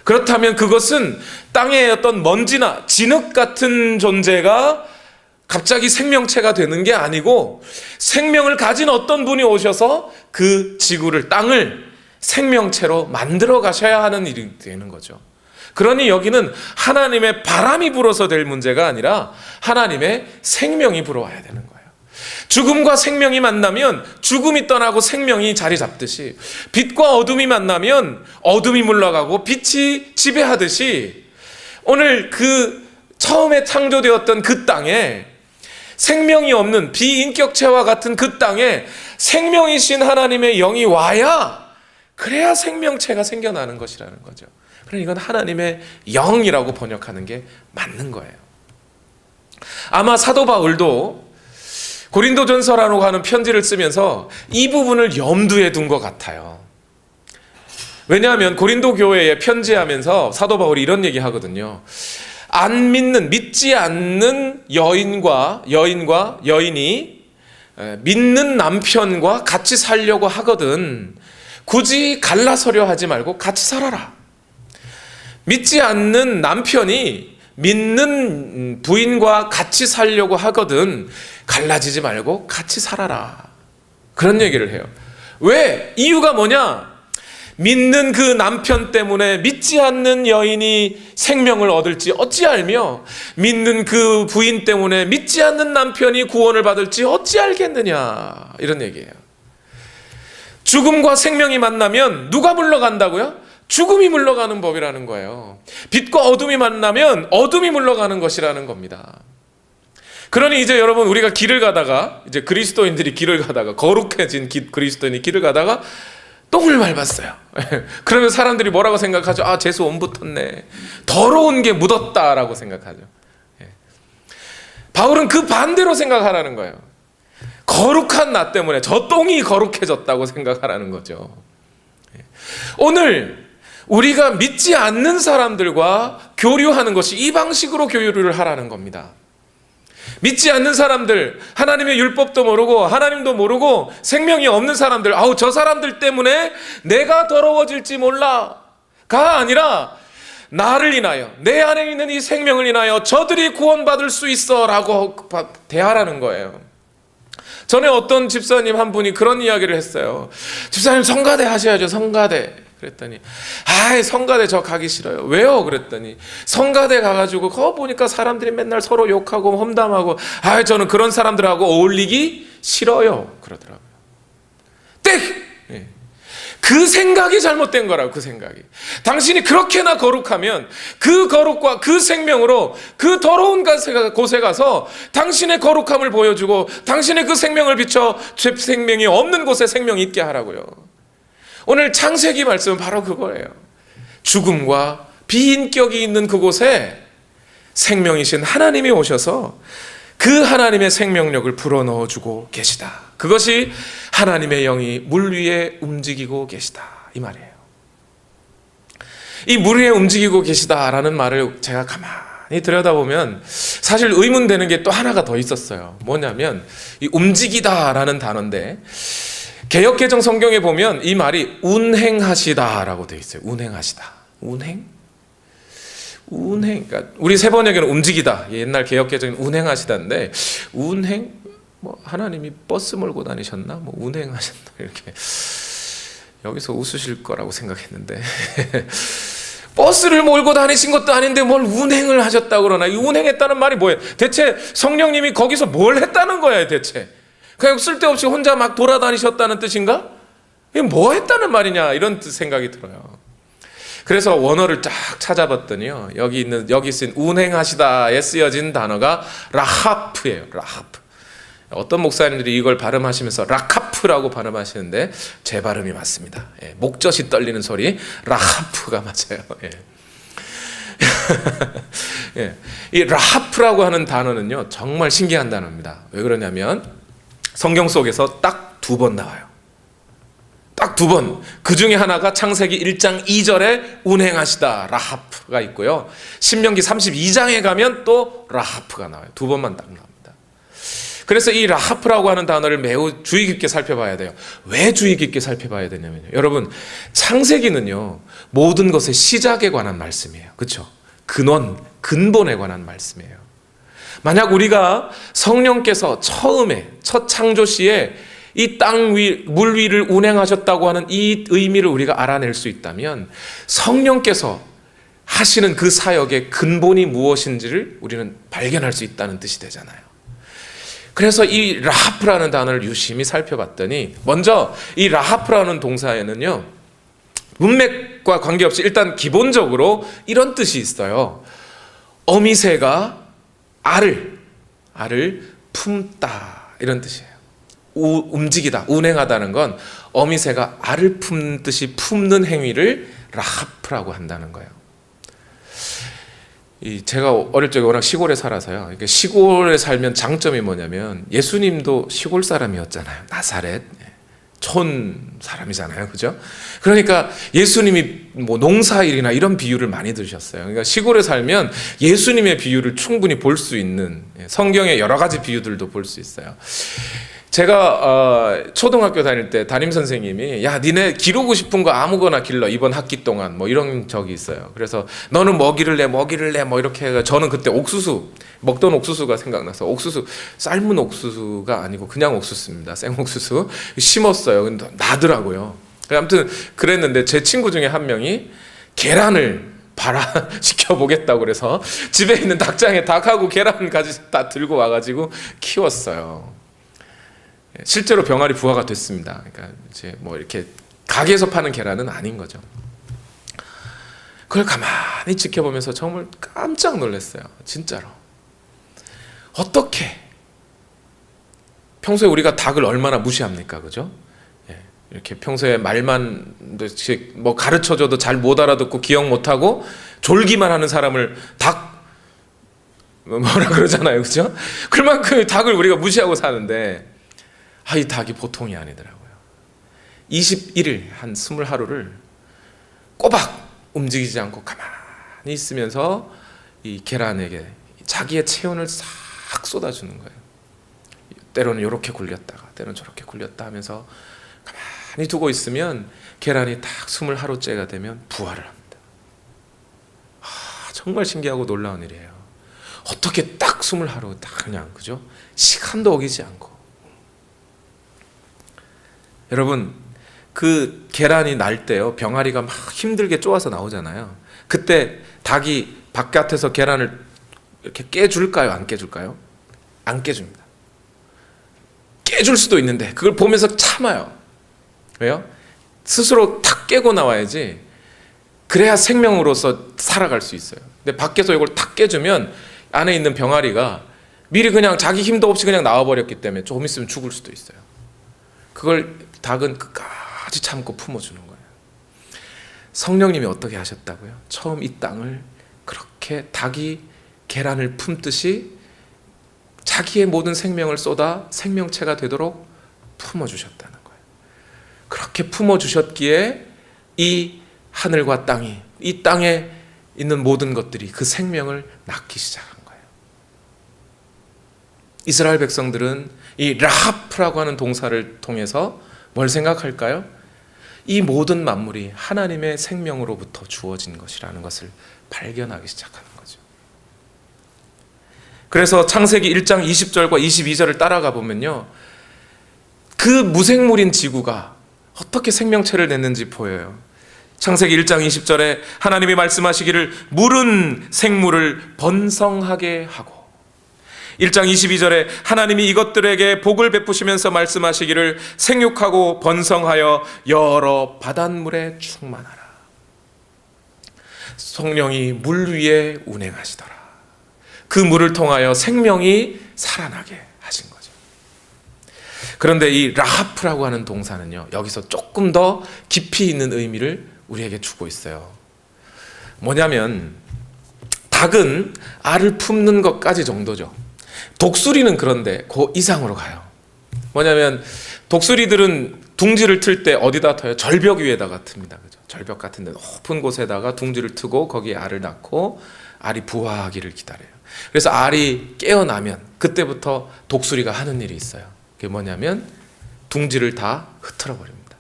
그렇다면 그것은 땅의 어떤 먼지나 진흙 같은 존재가 갑자기 생명체가 되는 게 아니고 생명을 가진 어떤 분이 오셔서 그 지구를, 땅을 생명체로 만들어 가셔야 하는 일이 되는 거죠. 그러니 여기는 하나님의 바람이 불어서 될 문제가 아니라 하나님의 생명이 불어와야 되는 거예요. 죽음과 생명이 만나면 죽음이 떠나고 생명이 자리 잡듯이 빛과 어둠이 만나면 어둠이 물러가고 빛이 지배하듯이 오늘 그 처음에 창조되었던 그 땅에 생명이 없는 비인격체와 같은 그 땅에 생명이신 하나님의 영이 와야 그래야 생명체가 생겨나는 것이라는 거죠. 그러니까 이건 하나님의 영이라고 번역하는 게 맞는 거예요. 아마 사도 바울도 고린도전서라고 하는 편지를 쓰면서 이 부분을 염두에 둔 것 같아요. 왜냐하면 고린도 교회에 편지하면서 사도 바울이 이런 얘기 하거든요. 믿지 않는 여인이 믿는 남편과 같이 살려고 하거든 굳이 갈라서려 하지 말고 같이 살아라. 믿지 않는 남편이 믿는 부인과 같이 살려고 하거든 갈라지지 말고 같이 살아라. 그런 얘기를 해요. 왜? 이유가 뭐냐? 믿는 그 남편 때문에 믿지 않는 여인이 생명을 얻을지 어찌 알며 믿는 그 부인 때문에 믿지 않는 남편이 구원을 받을지 어찌 알겠느냐. 이런 얘기예요. 죽음과 생명이 만나면 누가 물러간다고요? 죽음이 물러가는 법이라는 거예요. 빛과 어둠이 만나면 어둠이 물러가는 것이라는 겁니다. 그러니 이제 여러분 우리가 길을 가다가 이제 그리스도인들이 길을 가다가 거룩해진 그리스도인이 길을 가다가 똥을 밟았어요. 그러면 사람들이 뭐라고 생각하죠? 아, 재수 온 붙었네. 더러운 게 묻었다라고 생각하죠. 바울은 그 반대로 생각하라는 거예요. 거룩한 나 때문에 저 똥이 거룩해졌다고 생각하라는 거죠. 오늘 우리가 믿지 않는 사람들과 교류하는 것이 이 방식으로 교류를 하라는 겁니다. 믿지 않는 사람들, 하나님의 율법도 모르고 하나님도 모르고 생명이 없는 사람들, 저 사람들 때문에 내가 더러워질지 몰라가 아니라 나를 인하여, 내 안에 있는 이 생명을 인하여 저들이 구원받을 수 있어 라고 대하라는 거예요. 전에 어떤 집사님 한 분이 그런 이야기를 했어요. 집사님, 성가대 하셔야죠, 성가대. 그랬더니 성가대 저 가기 싫어요. 왜요? 그랬더니 성가대 가가지고 거 보니까 사람들이 맨날 서로 욕하고 험담하고 저는 그런 사람들하고 어울리기 싫어요 그러더라고요. 땡! 그 생각이 잘못된 거라고. 그 생각이, 당신이 그렇게나 거룩하면 그 거룩과 그 생명으로 그 더러운 곳에 가서 당신의 거룩함을 보여주고 당신의 그 생명을 비춰 죄 생명이 없는 곳에 생명이 있게 하라고요. 오늘 창세기 말씀은 바로 그거예요. 죽음과 비인격이 있는 그곳에 생명이신 하나님이 오셔서 그 하나님의 생명력을 불어넣어주고 계시다. 그것이 하나님의 영이 물 위에 움직이고 계시다, 이 말이에요. 이 물 위에 움직이고 계시다라는 말을 제가 가만히 들여다보면 사실 의문되는 게 또 하나가 더 있었어요. 뭐냐면 이 움직이다라는 단어인데 개역개정 성경에 보면 이 말이 운행하시다라고 되어 있어요. 운행하시다. 운행? 그러니까 우리 세 번역에는 움직이다. 옛날 개역개정은 운행하시다인데 운행? 뭐 하나님이 버스 몰고 다니셨나? 뭐 운행하셨나? 이렇게 여기서 웃으실 거라고 생각했는데 버스를 몰고 다니신 것도 아닌데 뭘 운행을 하셨다고 그러나? 이 운행했다는 말이 뭐예요? 대체 성령님이 거기서 뭘 했다는 거예요, 대체? 그냥 쓸데없이 혼자 막 돌아다니셨다는 뜻인가? 이게 뭐 했다는 말이냐, 이런 생각이 들어요. 그래서 원어를 쫙 찾아봤더니요, 여기 쓴 운행하시다에 쓰여진 단어가 라하프예요. 라하프. 어떤 목사님들이 이걸 발음하시면서 라카프라고 발음하시는데 제 발음이 맞습니다. 목젖이 떨리는 소리, 라하프가 맞아요. 이 라하프라고 하는 단어는요, 정말 신기한 단어입니다. 왜 그러냐면 성경 속에서 딱 2번 나와요. 딱 2번. 그 중에 하나가 창세기 1장 2절에 운행하시다, 라하프가 있고요. 신명기 32장에 가면 또 라하프가 나와요. 2번만 딱 나옵니다. 그래서 이 라하프라고 하는 단어를 매우 주의 깊게 살펴봐야 돼요. 왜 주의 깊게 살펴봐야 되냐면요, 여러분, 창세기는요 모든 것의 시작에 관한 말씀이에요. 그렇죠? 근본에 관한 말씀이에요. 만약 우리가 성령께서 처음에 첫 창조 시에 이 땅 위, 물 위를 운행하셨다고 하는 이 의미를 우리가 알아낼 수 있다면 성령께서 하시는 그 사역의 근본이 무엇인지를 우리는 발견할 수 있다는 뜻이 되잖아요. 그래서 이 라하프라는 단어를 유심히 살펴봤더니 먼저 이 라하프라는 동사에는요, 문맥과 관계없이 일단 기본적으로 이런 뜻이 있어요. 어미새가 알을 품다, 이런 뜻이에요. 움직이다, 운행하다는 건 어미새가 알을 품듯이 품는 행위를 라하프라고 한다는 거예요. 제가 어릴 적에 워낙 시골에 살아서요. 그러니까 시골에 살면 장점이 뭐냐면 예수님도 시골 사람이었잖아요. 나사렛 촌 사람이잖아요, 그죠? 그러니까 예수님이 뭐 농사일이나 이런 비유를 많이 들으셨어요. 그러니까 시골에 살면 예수님의 비유를 충분히 볼 수 있는, 성경의 여러 가지 비유들도 볼 수 있어요. 제가 초등학교 다닐 때 담임 선생님이 야, 니네 기르고 싶은 거 아무거나 길러, 이번 학기 동안, 뭐 이런 적이 있어요. 그래서 너는 뭐 기를래 뭐 이렇게 해서 저는 그때 옥수수, 먹던 옥수수가 생각나서, 옥수수, 삶은 옥수수가 아니고 그냥 옥수수입니다. 생옥수수 심었어요. 근데 나더라고요. 아무튼 그랬는데 제 친구 중에 한 명이 계란을 발화시켜 보겠다고 그래서 집에 있는 닭장에 닭하고 계란까지 다 들고 와가지고 키웠어요. 실제로 병아리 부화가 됐습니다. 그러니까 이제 뭐 이렇게 가게에서 파는 계란은 아닌 거죠. 그걸 가만히 지켜보면서 정말 깜짝 놀랐어요. 진짜로. 어떻게? 평소에 우리가 닭을 얼마나 무시합니까, 그죠? 이렇게 평소에 말만 뭐 가르쳐줘도 잘 못 알아듣고 기억 못하고 졸기만 하는 사람을 닭 뭐라 그러잖아요, 그죠? 그만큼 닭을 우리가 무시하고 사는데, 이 닭이 보통이 아니더라고요. 21일, 한 20하루를 꼬박 움직이지 않고 가만히 있으면서 이 계란에게 자기의 체온을 싹 쏟아주는 거예요. 때로는 이렇게 굴렸다가 때로는 저렇게 굴렸다 하면서 가만히 두고 있으면 계란이 딱 20하루째가 되면 부화를 합니다. 정말 신기하고 놀라운 일이에요. 어떻게 딱 20하루 딱 그냥, 그죠? 시간도 어기지 않고. 여러분, 그 계란이 날 때요, 병아리가 막 힘들게 쪼아서 나오잖아요. 그때 닭이 바깥에서 계란을 이렇게 깨줄까요? 안 깨줄까요? 안 깨줍니다. 깨줄 수도 있는데 그걸 보면서 참아요. 왜요? 스스로 탁 깨고 나와야지, 그래야 생명으로서 살아갈 수 있어요. 근데 밖에서 이걸 탁 깨주면 안에 있는 병아리가 미리 그냥 자기 힘도 없이 그냥 나와버렸기 때문에 조금 있으면 죽을 수도 있어요. 그걸 닭은 끝까지 참고 품어주는 거예요. 성령님이 어떻게 하셨다고요? 처음 이 땅을 그렇게 닭이 계란을 품듯이 자기의 모든 생명을 쏟아 생명체가 되도록 품어주셨다는 거예요. 그렇게 품어주셨기에 이 하늘과 땅이, 이 땅에 있는 모든 것들이 그 생명을 낳기 시작한 거예요. 이스라엘 백성들은 이 라하프라고 하는 동사를 통해서 뭘 생각할까요? 이 모든 만물이 하나님의 생명으로부터 주어진 것이라는 것을 발견하기 시작하는 거죠. 그래서 창세기 1장 20절과 22절을 따라가 보면요, 그 무생물인 지구가 어떻게 생명체를 냈는지 보여요. 창세기 1장 20절에 하나님이 말씀하시기를 물은 생물을 번성하게 하고, 1장 22절에 하나님이 이것들에게 복을 베푸시면서 말씀하시기를 생육하고 번성하여 여러 바닷물에 충만하라. 성령이 물 위에 운행하시더라. 그 물을 통하여 생명이 살아나게 하신 거죠. 그런데 이 라하프라고 하는 동사는요, 여기서 조금 더 깊이 있는 의미를 우리에게 주고 있어요. 뭐냐면 닭은 알을 품는 것까지 정도죠. 독수리는 그런데 그 이상으로 가요. 뭐냐면 독수리들은 둥지를 틀 때 어디다 터요? 절벽 위에다가 틉니다. 그죠? 절벽 같은 데 높은 곳에다가 둥지를 트고 거기에 알을 낳고 알이 부화하기를 기다려요. 그래서 알이 깨어나면 그때부터 독수리가 하는 일이 있어요. 그게 뭐냐면 둥지를 다 흩어져 버립니다.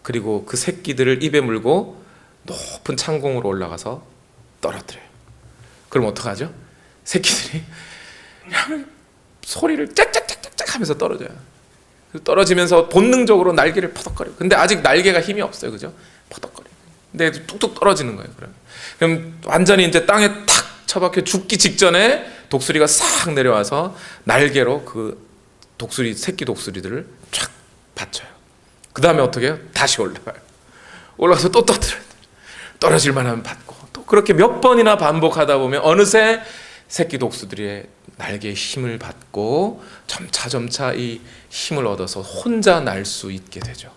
그리고 그 새끼들을 입에 물고 높은 창공으로 올라가서 떨어뜨려요. 그럼 어떡하죠? 새끼들이 그냥 소리를 짝짝짝짝 하면서 떨어져요. 떨어지면서 본능적으로 날개를 퍼덕거려요. 근데 아직 날개가 힘이 없어요. 그죠? 퍼덕거려요. 근데 뚝뚝 떨어지는 거예요. 그럼 완전히 이제 땅에 탁 처박혀 죽기 직전에 독수리가 싹 내려와서 날개로 그 독수리, 새끼 독수리들을 쫙 받쳐요. 그 다음에 어떻게 해요? 다시 올라가요. 올라가서 또 떨어뜨려요. 떨어질 만하면 받고, 또 그렇게 몇 번이나 반복하다 보면 어느새 새끼 독수리의 날개에 힘을 받고 점차 이 힘을 얻어서 혼자 날 수 있게 되죠.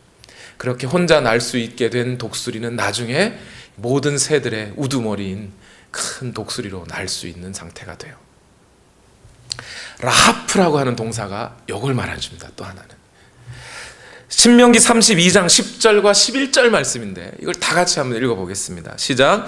그렇게 혼자 날 수 있게 된 독수리는 나중에 모든 새들의 우두머리인 큰 독수리로 날 수 있는 상태가 돼요. 라하프라고 하는 동사가 이걸 말해줍니다. 또 하나는 신명기 32장 10절과 11절 말씀인데 이걸 다 같이 한번 읽어보겠습니다. 시작.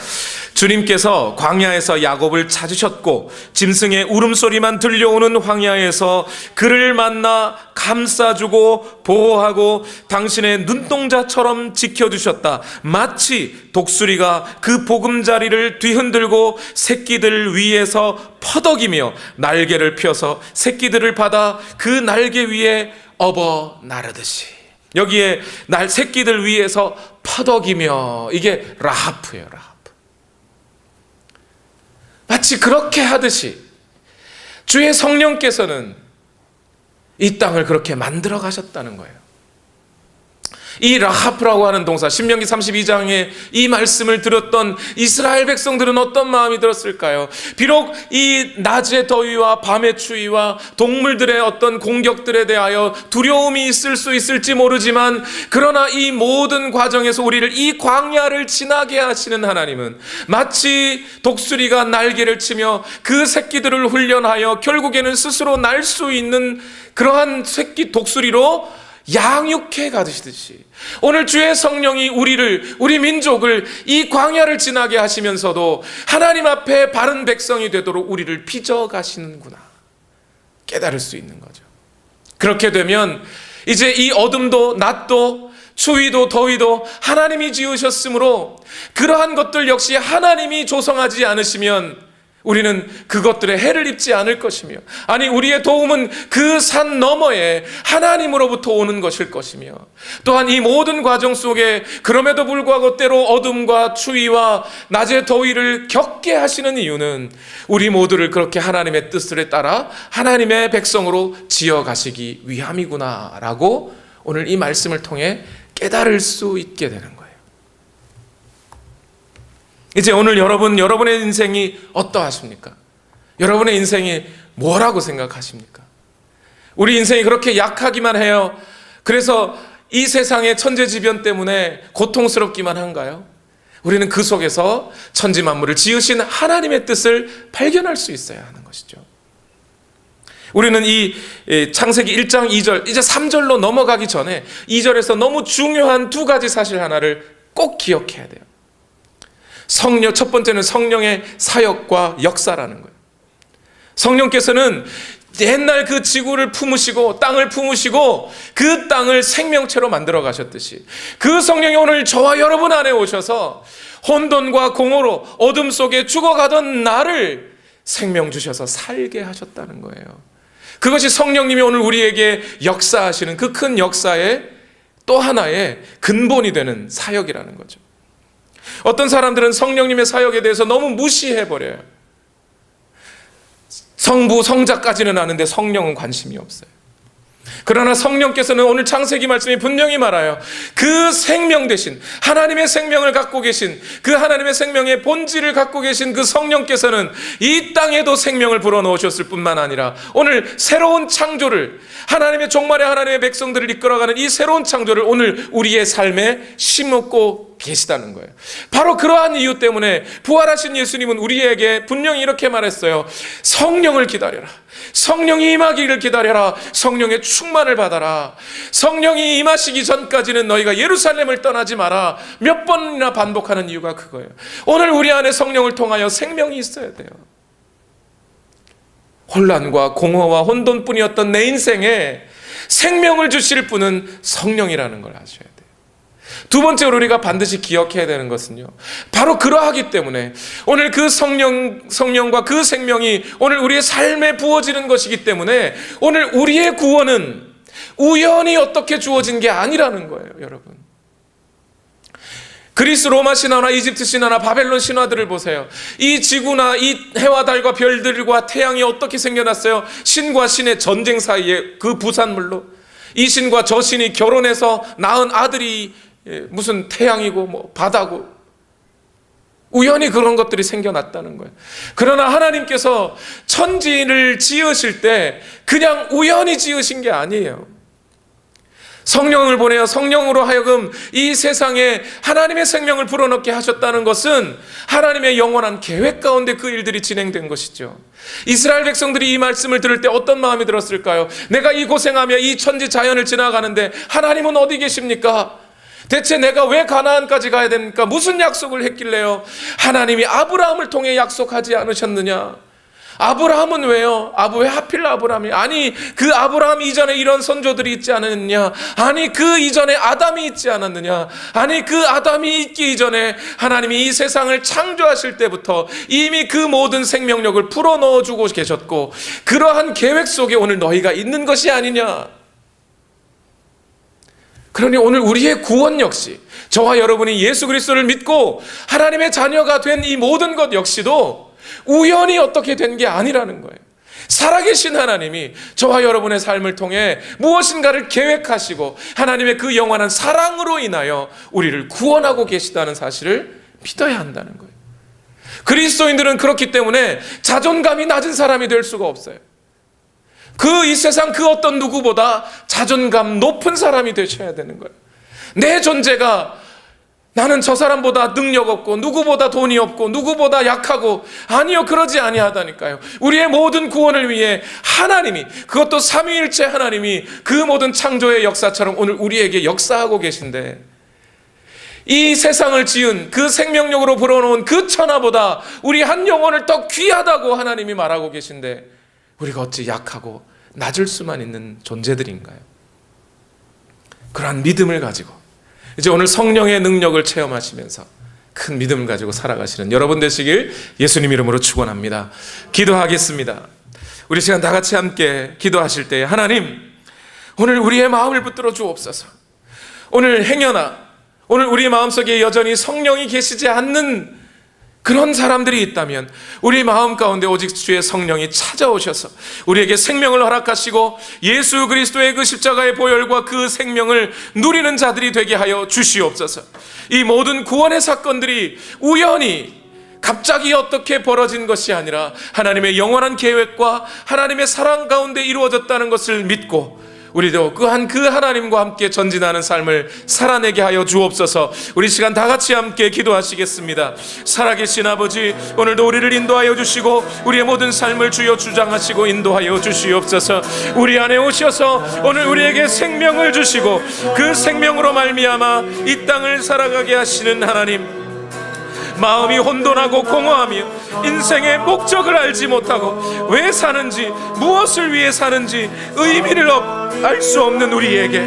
주님께서 광야에서 야곱을 찾으셨고 짐승의 울음소리만 들려오는 황야에서 그를 만나 감싸주고 보호하고 당신의 눈동자처럼 지켜주셨다. 마치 독수리가 그 보금자리를 뒤흔들고 새끼들 위에서 퍼덕이며 날개를 펴서 새끼들을 받아 그 날개 위에 업어 나르듯이. 여기에 새끼들 위에서 퍼덕이며, 이게 라하프예요. 라하프. 마치 그렇게 하듯이 주의 성령께서는 이 땅을 그렇게 만들어 가셨다는 거예요. 이 라하프라고 하는 동사, 신명기 32장에 이 말씀을 들었던 이스라엘 백성들은 어떤 마음이 들었을까요? 비록 이 낮의 더위와 밤의 추위와 동물들의 어떤 공격들에 대하여 두려움이 있을 수 있을지 모르지만, 그러나 이 모든 과정에서 우리를 이 광야를 지나게 하시는 하나님은 마치 독수리가 날개를 치며 그 새끼들을 훈련하여 결국에는 스스로 날 수 있는 그러한 새끼 독수리로 양육해 가듯이 오늘 주의 성령이 우리 민족을 이 광야를 지나게 하시면서도 하나님 앞에 바른 백성이 되도록 우리를 빚어 가시는구나 깨달을 수 있는 거죠. 그렇게 되면 이제 이 어둠도 낮도 추위도 더위도 하나님이 지으셨으므로 그러한 것들 역시 하나님이 조성하지 않으시면 우리는 그것들에 해를 입지 않을 것이며, 아니 우리의 도움은 그 산 너머에 하나님으로부터 오는 것일 것이며, 또한 이 모든 과정 속에 그럼에도 불구하고 때로 어둠과 추위와 낮의 더위를 겪게 하시는 이유는 우리 모두를 그렇게 하나님의 뜻을 따라 하나님의 백성으로 지어가시기 위함이구나 라고 오늘 이 말씀을 통해 깨달을 수 있게 되는 거예요. 이제 오늘 여러분의 인생이 어떠하십니까? 여러분의 인생이 뭐라고 생각하십니까? 우리 인생이 그렇게 약하기만 해요. 그래서 이 세상의 천재지변 때문에 고통스럽기만 한가요? 우리는 그 속에서 천지만물을 지으신 하나님의 뜻을 발견할 수 있어야 하는 것이죠. 우리는 이 창세기 1장 2절, 이제 3절로 넘어가기 전에 2절에서 너무 중요한 두 가지 사실 하나를 꼭 기억해야 돼요. 성령, 첫 번째는 성령의 사역과 역사라는 거예요. 성령께서는 옛날 그 지구를 품으시고 땅을 품으시고 그 땅을 생명체로 만들어 가셨듯이 그 성령이 오늘 저와 여러분 안에 오셔서 혼돈과 공허로 어둠 속에 죽어가던 나를 생명 주셔서 살게 하셨다는 거예요. 그것이 성령님이 오늘 우리에게 역사하시는 그 큰 역사의 또 하나의 근본이 되는 사역이라는 거죠. 어떤 사람들은 성령님의 사역에 대해서 너무 무시해버려요. 성부, 성자까지는 아는데 성령은 관심이 없어요. 그러나 성령께서는 오늘 창세기 말씀이 분명히 말해요. 그 생명 대신 하나님의 생명을 갖고 계신, 그 하나님의 생명의 본질을 갖고 계신 그 성령께서는 이 땅에도 생명을 불어넣으셨을 뿐만 아니라 오늘 새로운 창조를, 하나님의 종말의 하나님의 백성들을 이끌어가는 이 새로운 창조를 오늘 우리의 삶에 심었고 계시다는 거예요. 바로 그러한 이유 때문에 부활하신 예수님은 우리에게 분명히 이렇게 말했어요. 성령을 기다려라. 성령이 임하기를 기다려라. 성령의 충만을 받아라. 성령이 임하시기 전까지는 너희가 예루살렘을 떠나지 마라. 몇 번이나 반복하는 이유가 그거예요. 오늘 우리 안에 성령을 통하여 생명이 있어야 돼요. 혼란과 공허와 혼돈뿐이었던 내 인생에 생명을 주실 분은 성령이라는 걸 아셔야 돼요. 두 번째로 우리가 반드시 기억해야 되는 것은요, 바로 그러하기 때문에 오늘 그 성령과 그 생명이 오늘 우리의 삶에 부어지는 것이기 때문에 오늘 우리의 구원은 우연히 어떻게 주어진 게 아니라는 거예요, 여러분. 그리스 로마 신화나 이집트 신화나 바벨론 신화들을 보세요. 이 지구나 이 해와 달과 별들과 태양이 어떻게 생겨났어요? 신과 신의 전쟁 사이에 그 부산물로 이 신과 저 신이 결혼해서 낳은 아들이 무슨 태양이고 뭐 바다고 우연히 그런 것들이 생겨났다는 거예요. 그러나 하나님께서 천지를 지으실 때 그냥 우연히 지으신 게 아니에요. 성령을 보내어 성령으로 하여금 이 세상에 하나님의 생명을 불어넣게 하셨다는 것은 하나님의 영원한 계획 가운데 그 일들이 진행된 것이죠. 이스라엘 백성들이 이 말씀을 들을 때 어떤 마음이 들었을까요? 내가 이 고생하며 이 천지 자연을 지나가는데 하나님은 어디 계십니까? 대체 내가 왜 가나안까지 가야 됩니까? 무슨 약속을 했길래요? 하나님이 아브라함을 통해 약속하지 않으셨느냐? 아브라함은 왜요? 왜 하필 아브라함이? 아니 그 아브라함 이전에 이런 선조들이 있지 않았느냐? 아니 그 이전에 아담이 있지 않았느냐? 아니 그 아담이 있기 이전에 하나님이 이 세상을 창조하실 때부터 이미 그 모든 생명력을 풀어넣어주고 계셨고 그러한 계획 속에 오늘 너희가 있는 것이 아니냐? 그러니 오늘 우리의 구원 역시 저와 여러분이 예수 그리스도를 믿고 하나님의 자녀가 된 이 모든 것 역시도 우연히 어떻게 된 게 아니라는 거예요. 살아계신 하나님이 저와 여러분의 삶을 통해 무엇인가를 계획하시고 하나님의 그 영원한 사랑으로 인하여 우리를 구원하고 계시다는 사실을 믿어야 한다는 거예요. 그리스도인들은 그렇기 때문에 자존감이 낮은 사람이 될 수가 없어요. 이 세상 그 어떤 누구보다 자존감 높은 사람이 되셔야 되는 거예요. 내 존재가 나는 저 사람보다 능력 없고 누구보다 돈이 없고 누구보다 약하고 아니요, 그러지 아니하다니까요. 우리의 모든 구원을 위해 하나님이, 그것도 삼위일체 하나님이 그 모든 창조의 역사처럼 오늘 우리에게 역사하고 계신데 이 세상을 지은 그 생명력으로 불어넣은 그 천하보다 우리 한 영혼을 더 귀하다고 하나님이 말하고 계신데 우리가 어찌 약하고 낮을 수만 있는 존재들인가요? 그러한 믿음을 가지고 이제 오늘 성령의 능력을 체험하시면서 큰 믿음을 가지고 살아가시는 여러분 되시길 예수님 이름으로 축원합니다. 기도하겠습니다. 우리 시간 다 같이 함께 기도하실 때, 하나님, 오늘 우리의 마음을 붙들어 주옵소서. 오늘 행여나 오늘 우리 마음속에 여전히 성령이 계시지 않는 그런 사람들이 있다면 우리 마음 가운데 오직 주의 성령이 찾아오셔서 우리에게 생명을 허락하시고 예수 그리스도의 그 십자가의 보혈과 그 생명을 누리는 자들이 되게 하여 주시옵소서. 이 모든 구원의 사건들이 우연히 갑자기 어떻게 벌어진 것이 아니라 하나님의 영원한 계획과 하나님의 사랑 가운데 이루어졌다는 것을 믿고 우리도 그 하나님과 함께 전진하는 삶을 살아내게 하여 주옵소서. 우리 시간 다 같이 함께 기도하시겠습니다. 살아계신 아버지, 오늘도 우리를 인도하여 주시고 우리의 모든 삶을 주여 주장하시고 인도하여 주시옵소서. 우리 안에 오셔서 오늘 우리에게 생명을 주시고 그 생명으로 말미암아 이 땅을 살아가게 하시는 하나님, 마음이 혼돈하고 공허하며 인생의 목적을 알지 못하고 왜 사는지, 무엇을 위해 사는지 의미를 알 수 없는 우리에게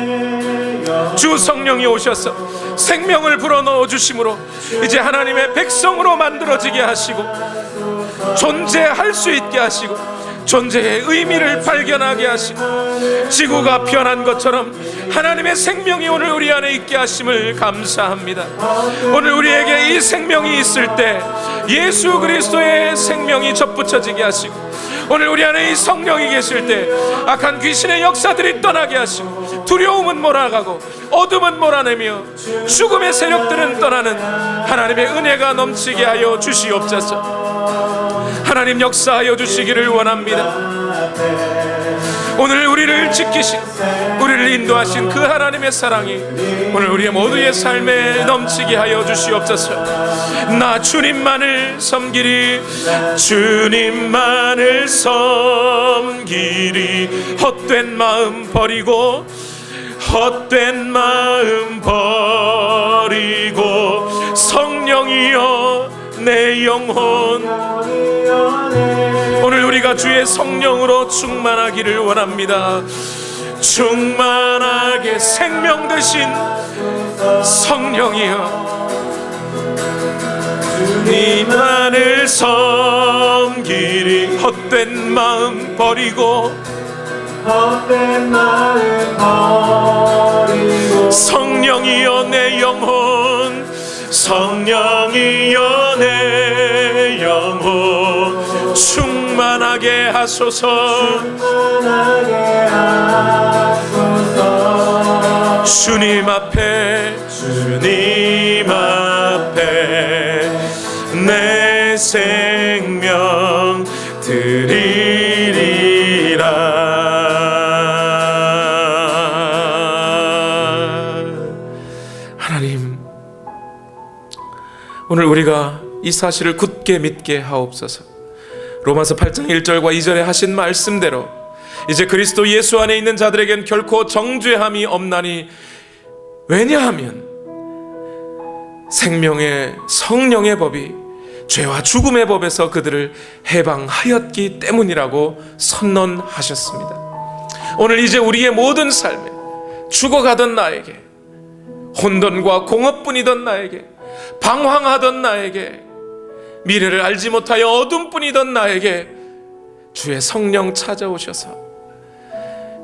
주 성령이 오셔서 생명을 불어넣어 주심으로 이제 하나님의 백성으로 만들어지게 하시고 존재할 수 있게 하시고 존재의 의미를 발견하게 하시고 지구가 변한 것처럼 하나님의 생명이 오늘 우리 안에 있게 하심을 감사합니다. 오늘 우리에게 이 생명이 있을 때 예수 그리스도의 생명이 접붙여지게 하시고 오늘 우리 안에 이 성령이 계실 때 악한 귀신의 역사들이 떠나게 하시고 두려움은 몰아가고 어둠은 몰아내며 죽음의 세력들은 떠나는 하나님의 은혜가 넘치게 하여 주시옵소서. 하나님 역사하여 주시기를 원합니다. 오늘 우리를 지키신, 우리를 인도하신 그 하나님의 사랑이 오늘 우리의 모두의 삶에 넘치게 하여 주시옵소서. 나 주님만을 섬기리, 주님만을 섬기리. 헛된 마음 버리고 헛된 마음 버리고 성령이여 내 영혼, 오늘 우리가 주의 성령으로 충만하기를 원합니다. 충만하게 생명 되신 성령이여, 주님만을 섬기리. 헛된 마음 버리고 헛된 마음 버리고 성령이여 내 영혼, 성령이여 내 영혼 충만하게 하소서. 주님 앞에, 주님 앞에 내 생명 드리리라. 하나님, 오늘 우리가 이 사실을 굳게 믿게 하옵소서. 로마서 8장 1절과 2절에 하신 말씀대로 이제 그리스도 예수 안에 있는 자들에겐 결코 정죄함이 없나니, 왜냐하면 생명의 성령의 법이 죄와 죽음의 법에서 그들을 해방하였기 때문이라고 선언하셨습니다. 오늘 이제 우리의 모든 삶에 죽어가던 나에게, 혼돈과 공허뿐이던 나에게, 방황하던 나에게, 미래를 알지 못하여 어둠뿐이던 나에게 주의 성령 찾아오셔서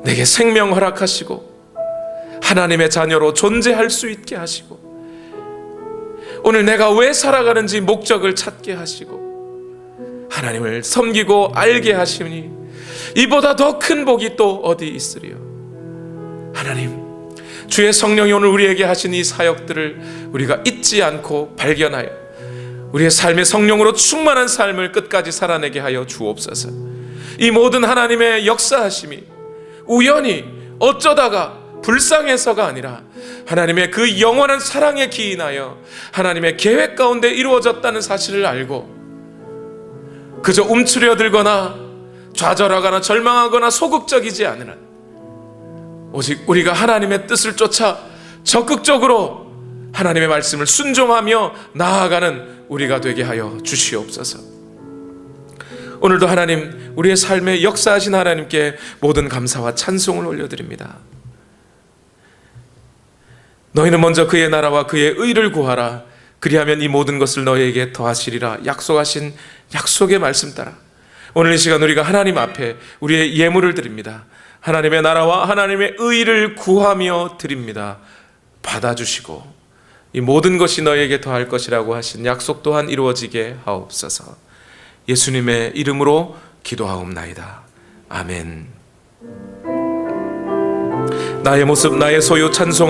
내게 생명 허락하시고 하나님의 자녀로 존재할 수 있게 하시고 오늘 내가 왜 살아가는지 목적을 찾게 하시고 하나님을 섬기고 알게 하시니 이보다 더 큰 복이 또 어디 있으리요. 하나님, 주의 성령이 오늘 우리에게 하신 이 사역들을 우리가 잊지 않고 발견하여 우리의 삶의 성령으로 충만한 삶을 끝까지 살아내게 하여 주옵소서. 이 모든 하나님의 역사하심이 우연히 어쩌다가 불쌍해서가 아니라 하나님의 그 영원한 사랑에 기인하여 하나님의 계획 가운데 이루어졌다는 사실을 알고 그저 움츠려들거나 좌절하거나 절망하거나 소극적이지 않은 한 오직 우리가 하나님의 뜻을 쫓아 적극적으로 하나님의 말씀을 순종하며 나아가는 우리가 되게 하여 주시옵소서. 오늘도 하나님, 우리의 삶에 역사하신 하나님께 모든 감사와 찬송을 올려드립니다. 너희는 먼저 그의 나라와 그의 의를 구하라. 그리하면 이 모든 것을 너희에게 더하시리라. 약속하신 약속의 말씀 따라 오늘 이 시간 우리가 하나님 앞에 우리의 예물을 드립니다. 하나님의 나라와 하나님의 의를 구하며 드립니다. 받아주시고 이 모든 것이 너희에게 더할 것이라고 하신 약속 또한 이루어지게 하옵소서. 예수님의 이름으로 기도하옵나이다. 아멘. 나의 모습 나의 소유 찬송